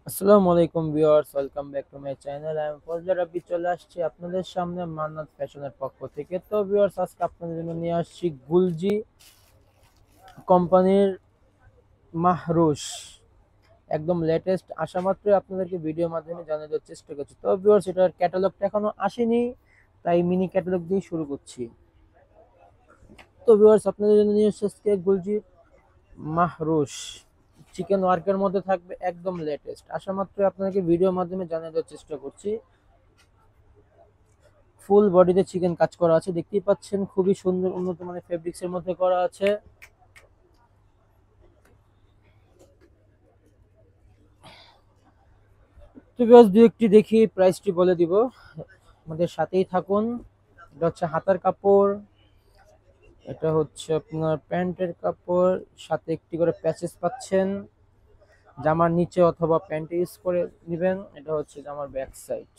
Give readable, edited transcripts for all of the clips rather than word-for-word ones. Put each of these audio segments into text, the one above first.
আসসালামু আলাইকুম viewers, welcome back to my channel. আমি ফজলার রাব্বি চলে আসছি আপনাদের সামনে মান্নাত ফ্যাশনের পক্ষ থেকে। তো ভিউয়ার্স, আজকে আপনাদের জন্য নিয়ে আসছি গুলজি কোম্পানির মাহরুশ, একদম লেটেস্ট। আসা মাত্রই আপনাদেরকে ভিডিওর মাধ্যমে জানিয়ে দেওয়ার চেষ্টা করছি। তো ভিউয়ার্স, এটার ক্যাটালগটা এখনো আসেনি, তাই মিনি ক্যাটালগ দিয়ে শুরু করছি। তো ভিউয়ার্স, আপনাদের জন্য নিয়ে আসছি আজকে গুলজি মাহরুশ, চিকেন ওয়ার্কের মধ্যে থাকবে, একদম লেটেস্ট। আসা মাত্রই আপনাদেরকে ভিডিওর মাধ্যমে জানিয়ে দেওয়ার চেষ্টা করছি। ফুল বডিতে চিকেন কাজ করা আছে, দেখতেই পাচ্ছেন, খুবই সুন্দর উন্নত মানের ফেব্রিক্স এর মধ্যে করা আছে। তো ভিউয়ার্স, দুই একটি দেখি প্রাইসটি বলে দিব, আমাদের সাথেই থাকুন। এটা হচ্ছে হাতার কাপড়, এটা হচ্ছে আপনার প্যান্টের কাপড়, সাথে একটি করে প্যাচেস পাচ্ছেন জামার নিচে অথবা প্যান্টে ইউজ করে নেবেন। এটা হচ্ছে জামার ব্যাক সাইড,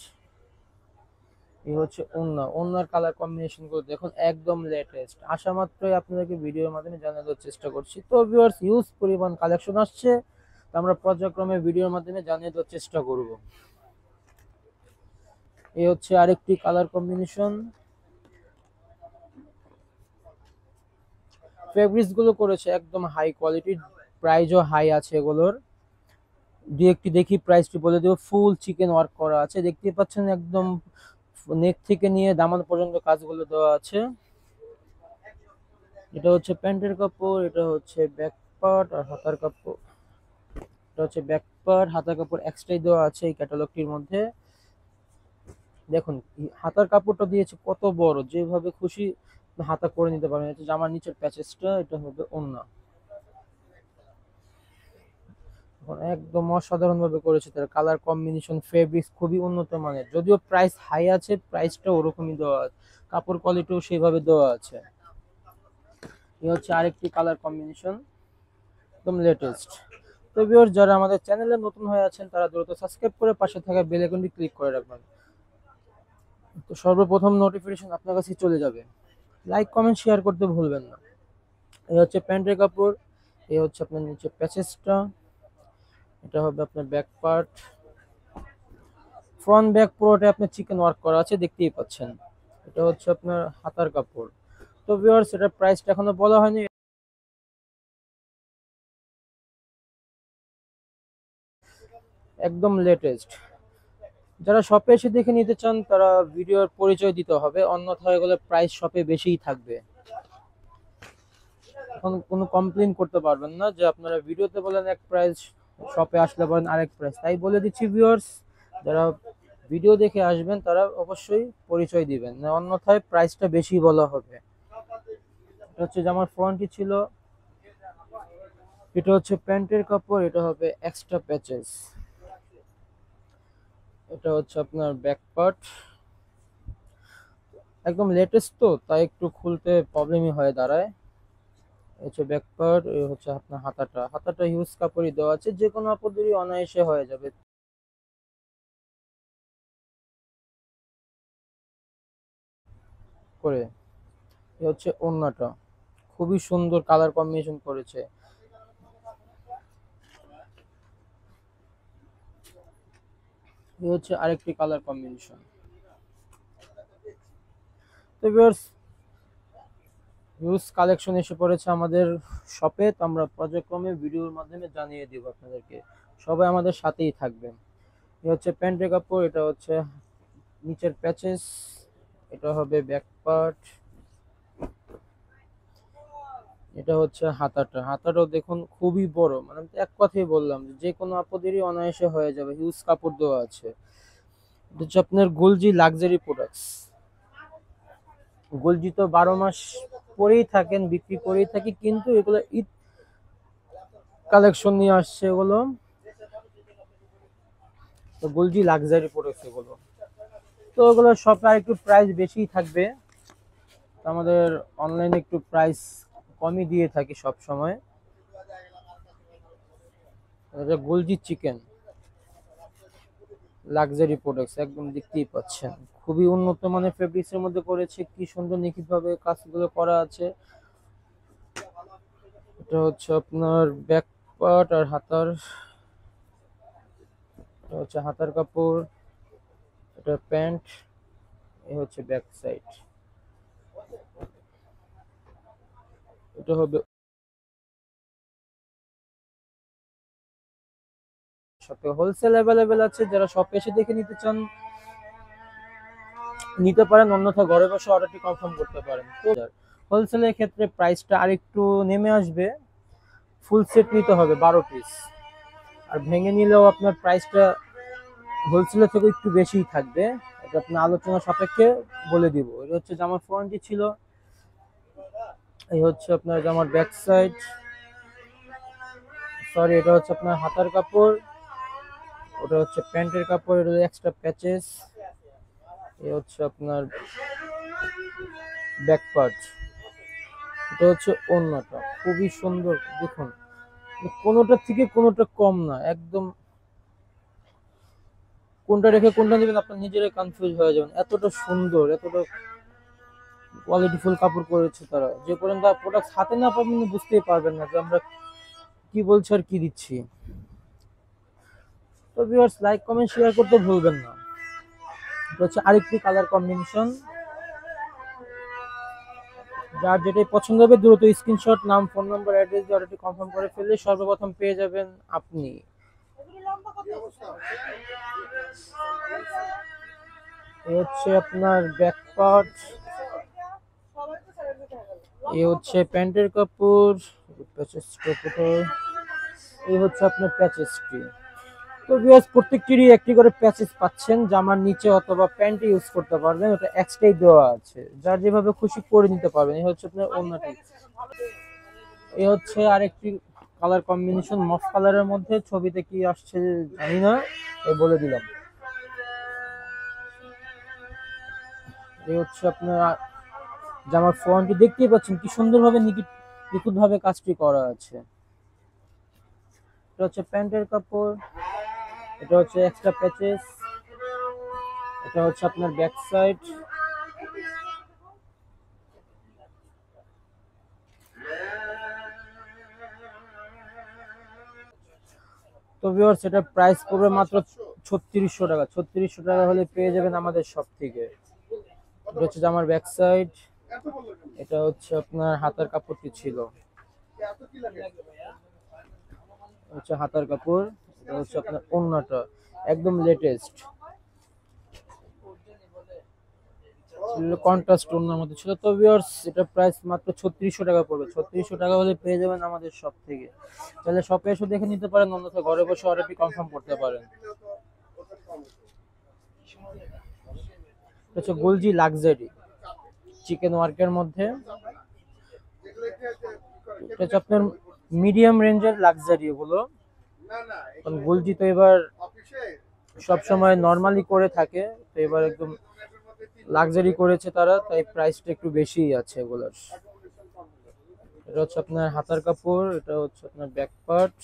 এই হচ্ছে ওড়নার কালার কম্বিনেশন গুলো দেখুন, একদম লেটেস্ট। আসা মাত্রই আপনাদেরকে ভিডিওর মাধ্যমে জানিয়ে দেওয়ার চেষ্টা করছি। তো ভিউয়ার্স, হিউজ পরিমাণ কালেকশন আসছে, তো আমরা পর্যায়ক্রমে ভিডিওর মাধ্যমে জানিয়ে দেওয়ার চেষ্টা করব। এই হচ্ছে আরেকটি কালার কম্বিনেশন। ফেব্রিক্স গুলো করেছে একদম হাই কোয়ালিটির, প্রাইসও হাই আছে এগুলোর। দুই একটি দেখি প্রাইসটি বলে দেবো। ফুল চিকেন ওয়ার্ক করা আছে, দেখতে পাচ্ছেন, একদম নেক থেকে নিয়ে দামান পর্যন্ত কাজগুলো দেওয়া আছে। এটা হচ্ছে প্যান্টের কাপড়, এটা হচ্ছে ব্যাক পার্ট আর হাতার কাপড়। এটা হচ্ছে ব্যাক পার্ট, হাতার কাপড় এক্সট্রাই দেওয়া আছে এই ক্যাটালগটির মধ্যে। দেখুন, হাতার কাপড়টা দিয়েছে কত বড়, যেভাবে খুশি হাতা করে নিতে পারবেন। এটা জামার নিচের প্যাচেসটা, এটা হবে ওড়না। এখন একদম অসাধারণ ভাবে করেছে, তার কালার কম্বিনেশন, ফেব্রিক্স খুবই উন্নত মানের। যদিও প্রাইস হাই আছে, প্রাইসটা ওরকমই দেওয়া আছে, কাপড় কোয়ালিটিও সেইভাবে দেওয়া আছে। এই হচ্ছে আরেকটি কালার কম্বিনেশন, একদম লেটেস্ট। তো ভিউয়ার্স, যারা আমাদের চ্যানেলে নতুন হয়ে আছেন তারা দ্রুত সাবস্ক্রাইব করে পাশে থাকা বেল আইকনটি ক্লিক করে রাখবেন, তো সর্বপ্রথম নোটিফিকেশন আপনার কাছে চলে যাবে। লাইক কমেন্ট শেয়ার করতে ভুলবেন না। এই হচ্ছে প্যান্টের কাপড়, এই হচ্ছে আপনার নিচে প্যাচেসটা, এটা হবে আপনার ব্যাক পার্ট। ফ্রন্ট ব্যাক পুরোটা আপনার চিকেন ওয়ার্ক করা আছে, দেখতেই পাচ্ছেন। এটা হচ্ছে আপনার হাতার কাপড়। তো ভিউয়ার্স, এটার প্রাইসটা এখনো বলা হয়নি, একদম লেটেস্ট। যারা শপে এসে দেখে নিতে চান তারা ভিডিওর পরিচয় দিতে হবে, অন্যথায় এগুলো প্রাইস শপে বেশিই থাকবে। এখন কোনো কমপ্লেইন করতে পারবেন না যে আপনারা ভিডিওতে বলেন এক প্রাইস, শপে আসলে বলেন আরেক প্রাইস। তাই বলে দিচ্ছি ভিউয়ার্স, যারা ভিডিও দেখে আসবেন তারা অবশ্যই পরিচয় দিবেন, না অন্যথায় প্রাইসটা বেশি বলা হবে। এটা হচ্ছে জামার ফ্রন্টই ছিল, এটা হচ্ছে প্যান্টের কাপড়, এটা হবে এক্সট্রা প্যাচেস। এটা হচ্ছে আপনার ব্যাক পার্ট, একদম লেটেস্ট, তো তাই একটু খুলতে প্রবলেমই হয়ে দাঁড়ায়। এই হচ্ছে ব্যাক পার্ট, এই হচ্ছে আপনার হাতাটা হিউজ কাপড়ই দেওয়া আছে, যে কোনো আপদেরই অনায়াসে হয়ে যাবে করে। এই হচ্ছে ওড়নাটা, খুবই সুন্দর কালার কম্বিনেশন করেছে। এই হচ্ছে আরেকটি কালার কম্বিনেশন। তো ভিউয়ার্স, হিউজ কালেকশন এসে পড়েছে আমাদের শপে, তো আমরা পর্যায়ক্রমে ভিডিওর মাধ্যমে জানিয়ে দিব আপনাদেরকে। সবাই আমাদের সাথেই থাকবেন। এই হচ্ছে প্যান্টের কাপড়, এটা হচ্ছে নিচের প্যাচেস, এটা হবে ব্যাক পার্ট। এটা হচ্ছে হাতাটাও দেখুন খুবই বড়, মানে আমি তো এক কথাই বললাম যে কোনো আপদেরই অনায়াসে হয়ে যাবে, হিউজ কাপড় দেওয়া আছে। এটা হচ্ছে আপনার গোলজি লাক্সারি প্রোডাক্টস। গোলজি তো 12 মাস পরেই থাকেন, বিক্রি করেই থাকি, কিন্তু এগুলো ঈদ কালেকশন নিয়ে আসছে এগুলো। তো গোলজি লাক্সারি প্রোডাক্টস এগুলো, তো ওগুলো শপে আর একটু প্রাইস বেশিই থাকবে। তো আমাদের অনলাইনে একটু প্রাইস কমই দিয়ে থাকি সব সময়। এটা গোলজি চিকেন লাক্সারি প্রোডাক্টস, একদম দেখতেই পাচ্ছেন, খুবই উন্নত মানের ফেব্রিক্স এর মধ্যে করেছে, কি সুন্দর নিখুঁত ভাবে কাজগুলো করা আছে। এটা হচ্ছে আপনার ব্যাক পার্ট আর হাতার, এটা হচ্ছে হাতার কাপড়, এটা প্যান্ট, এ হচ্ছে ব্যাক সাইড। এটা হবে শপে, হোলসেল অ্যাভেলেবেল আছে, যারা শপে এসে দেখে নিতে চান নিতে পারেন, অন্যথা ঘরে বসে অর্ডারটি কনফার্ম করতে পারেন। তো হোলসেলের ক্ষেত্রে প্রাইসটা আরেকটু নেমে আসবে, ফুল সেট নিতে হবে 12 পিস, আর ভেঙে নিলেও আপনার প্রাইসটা হোলসেলের থেকে একটু বেশিই থাকবে। এটা আপনার আলোচনা সাপেক্ষে বলে দিব। এটা হচ্ছে জামার ফ্রন্টই ছিল, এই হচ্ছে আপনার জামার ব্যাক সাইড, সরি এটা হচ্ছে আপনার হাতার কাপড়, ওটা হচ্ছে প্যান্টের কাপড়, এটা এক্সট্রা প্যাচেস, এই হচ্ছে আপনার ব্যাক পার্ট, এটা হচ্ছে ওড়নাটা খুবই সুন্দর। দেখুন কোনোটার থেকে কোনোটা কম না, একদম কোনটা রেখে কোনটা নেবেন আপনার নিজেরাই কনফিউজ হয়ে যাবেন, এতটা সুন্দর, এতটা কোয়ালিটিফুল কাপড় করেছে তারা। যে পর্যন্ত প্রোডাক্ট হাতে না পাবেন বুঝতেই পারবেন না যে আমরা কি বলছি আর কি দিচ্ছি। তো ভিউয়ার্স, লাইক কমেন্ট শেয়ার করতে ভুলবেন না। এটা হচ্ছে আরেকটি কালার কম্বিনেশন, যার যেটাই পছন্দ হবে দ্রুত স্ক্রিনশট, নাম, ফোন নাম্বার, অ্যাড্রেস দিয়ে অর্ডারটি কনফার্ম করে ফেললে সর্বপ্রথম পেয়ে যাবেন আপনি। এই হচ্ছে আপনার ব্যাক পার্ট, এই হচ্ছে প্যান্টের কাপড়, এই হচ্ছে আপনার প্যাচেসটি। তো ভিউয়ার্স, প্রত্যেকটিরই একটি করে প্যাচেস পাচ্ছেন, জামার নিচে অথবা প্যান্টে ইউজ করতে পারবেন, ওটা এক্সট্রাই দেওয়া আছে, যার যেভাবে খুশি করে নিতে পারবেন। এই হচ্ছে আপনার ওড়নাটি, এই হচ্ছে আরেকটি কালার কম্বিনেশন মফ কালারের মধ্যে, ছবিতে কি আসছে জানি না, এই বলে দিলাম। এই হচ্ছে আপনার জামার ফ্রন্টটি, দেখতেই পাচ্ছেন কি সুন্দরভাবে নিখুঁত ভাবে কাজটি করা আছে। এটা হচ্ছে প্যান্টের কাপড়, এটা হচ্ছে এক্সট্রা প্যাচেস, এটা হচ্ছে আপনার ব্যাক সাইড। তো ভিউয়ার্স, এটা প্রাইস পড়বে মাত্র 3600 টাকা। 3600 টাকা হলে পেয়ে যাবেন আমাদের শপ থেকে। এটা হচ্ছে জামার ব্যাক সাইড, এটা হচ্ছে আপনার হাতার কাপড়টি ছিল, হচ্ছে হাতার কাপড়, এটা হচ্ছে আপনার ওড়নাটা একদম লেটেস্ট কন্ট্রাস্ট ওড়নার মধ্যে ছিল। তো ভিউয়ার্স, এটা প্রাইস মাত্র 3600 টাকা পড়বে। 3600 টাকা হলে পেয়ে যাবেন আমাদের শপ থেকে। তাহলে শপে এসে দেখে নিতে পারেন, অন্যথা ঘরে বসে অর্ডারটি কনফার্ম করতে পারেন। এটা হচ্ছে গোলজি লাক্সারি চিকেন ওয়ার্কের মধ্যে, এটা হচ্ছে আপনার মিডিয়াম রেঞ্জের লাক্সারি এগুলো, কারণ গোলজি তো এবার সব সময় নরমালি করে থাকে, তো এবার একদম লাক্সারি করেছে তারা, তাই প্রাইসটা একটু বেশিই আছে এগুলোর। এটা হচ্ছে আপনার হাতার কাপড়, এটা হচ্ছে আপনার ব্যাক পার্ট,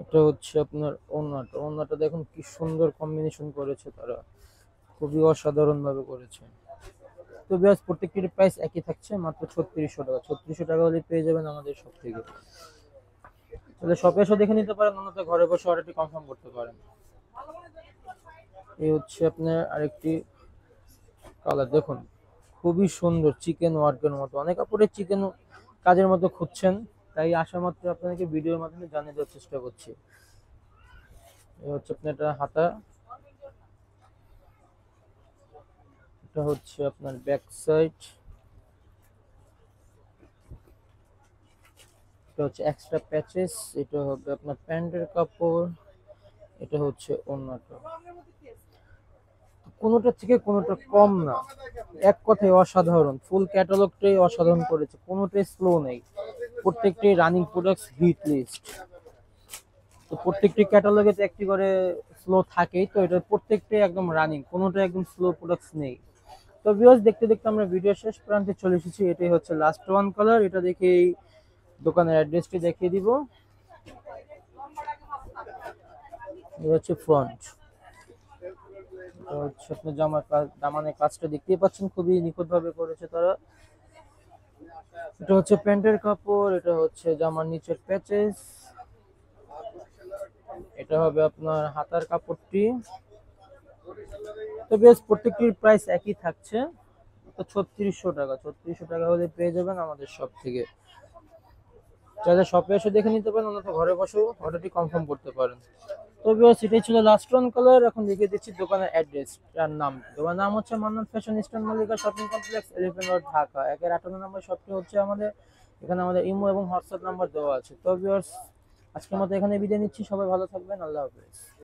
এটা হচ্ছে আপনার ওড়নাটা। ওড়নাটা দেখুন কি সুন্দর কম্বিনেশন করেছে তারা, খুবই অসাধারণ ভাবে করেছে। তো বিয়াস, প্রত্যেকটির প্রাইস একই থাকছে, মাত্র 3600 টাকা। 3600 টাকা হলে পেয়ে যাবেন আমাদের সব থেকে। তাহলে শপে এসে দেখে নিতে পারেন, অন্যথা ঘরে বসে অর্ডারটি কনফার্ম করতে পারেন। এই হচ্ছে আপনার আরেকটি কালার, দেখুন খুবই সুন্দর, চিকেন ওয়ার্কের মতো। অনেক কাপড়ে চিকেন কাজের মতো খুঁজছেন, তাই আসা মাত্র আপনাদেরকে ভিডিওর মাধ্যমে জানিয়ে দেওয়ার চেষ্টা করছি। এই হচ্ছে আপনার এটা হাতা, এটা হচ্ছে আপনার ব্যাক সাইড, এটা হচ্ছে এক্সট্রা প্যাচেস, এটা হবে আপনার প্যান্টের কাপড়, এটা হচ্ছে ওড়নাটা। কোনোটা থেকে কোনোটা কম না, এক কথায় অসাধারণ। ফুল ক্যাটালগটাই অসাধারণ করেছে, কোনোটাই স্লো নেই, প্রত্যেকটি রানিং প্রোডাক্টস হিট লিস্ট। তো প্রত্যেকটি ক্যাটালগে তো একটি করে স্লো থাকেই, তো এটা প্রত্যেকটাই একদম রানিং, কোনোটা একদম স্লো প্রোডাক্টস নেই। তো ভিউয়ার্স, দেখতে দেখতে আমরা ভিডিও শেষ প্রান্তে চলে এসেছি। এটাই হচ্ছে লাস্ট ওয়ান কালার, এটা দেখে এই দোকানের অ্যাড্রেসটি দেখিয়ে দিব। এটা হচ্ছে ফ্রন্ট, তো হচ্ছে আপনার জামার কাজ, দামানের কাজটা দেখতেই পাচ্ছেন, খুবই নিখুঁত ভাবে করেছে তারা। এটা হচ্ছে প্যান্টের কাপড়, এটা হচ্ছে জামার নিচের প্যাচেস, এটা হবে আপনার হাতার কাপড়টি। তো বেশ প্রত্যেকটির প্রাইস একই থাকছে, তো 3600 টাকা। 3600 টাকা হলে পেয়ে যাবেন আমাদের শপ থেকে। চাইলে শপে এসে দেখে নিতে পারেন, অন্যথা ঘরে বসেও অর্ডারটি কনফার্ম করতে পারেন। তো ভিউয়ার্স, এটাই ছিল লাস্ট ওয়ান কালার। এখন দেখিয়ে দিচ্ছি দোকানের অ্যাড্রেস আর নাম। দোকানের নাম হচ্ছে Mannan fashion eastern Mallika shopping complex, elephant road, Dhaka. 1-58 নম্বর শপটি হচ্ছে আমাদের। এখানে আমাদের ইমো এবং হোয়াটসঅ্যাপ নাম্বার দেওয়া আছে। তো ভিউয়ার্স, আজকের মতো এখানে বিদায় নিচ্ছি। সবাই ভালো থাকবেন, আল্লাহ হাফেজ।